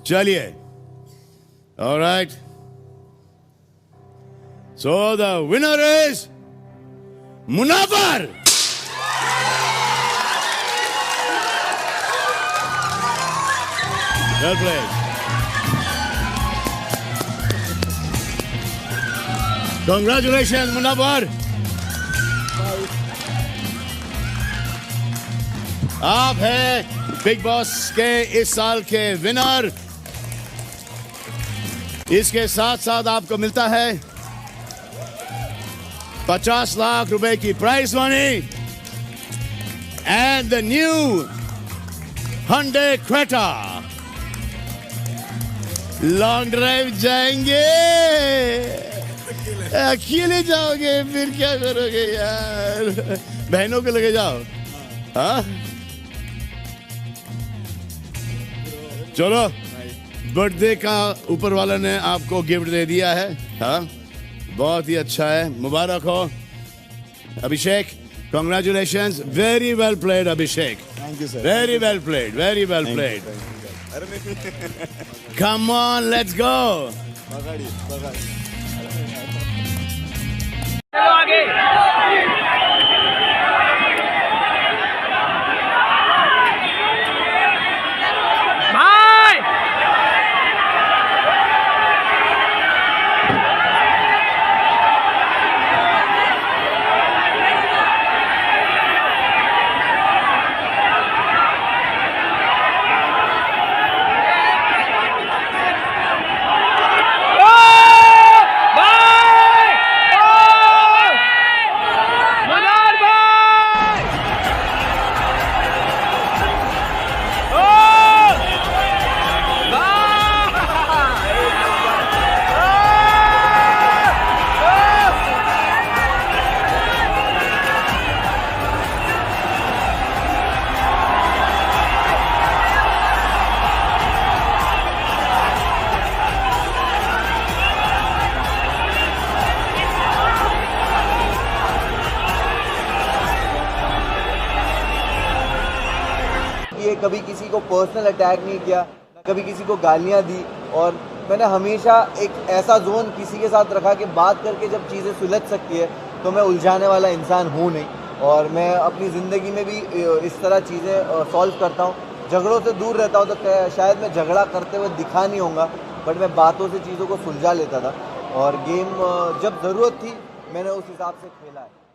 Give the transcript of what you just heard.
चलिए, alright, so the winner is Munawar. Well played. Congratulations, Munawar. आप हैं बिग बॉस के इस साल के विनर। इसके साथ साथ आपको मिलता है 50 लाख रुपए की prize money and the new Hyundai Creta। Long drive जाएंगे, अकेले जाओगे फिर क्या करोगे यार? बहनों को लेके जाओ। हाँ, चलो, बर्थडे का ऊपर वाला ने आपको गिफ्ट दे दिया है। हाँ, बहुत ही अच्छा है, मुबारक हो Abhishek. Congratulations, very well played Abhishek. Thank you sir. Very well played, very well played. Come on, let's go. कभी किसी को पर्सनल अटैक नहीं किया, कभी किसी को गालियां दी, और मैंने हमेशा एक ऐसा जोन किसी के साथ रखा कि बात करके जब चीज़ें सुलझ सकती है तो मैं उलझाने वाला इंसान हूँ नहीं। और मैं अपनी ज़िंदगी में भी इस तरह चीज़ें सॉल्व करता हूँ। झगड़ों से दूर रहता हूँ तो शायद मैं झगड़ा करते हुए दिखा नहीं होऊंगा, बट मैं बातों से चीज़ों को सुलझा लेता था। और गेम जब ज़रूरत थी मैंने उस हिसाब से खेला है।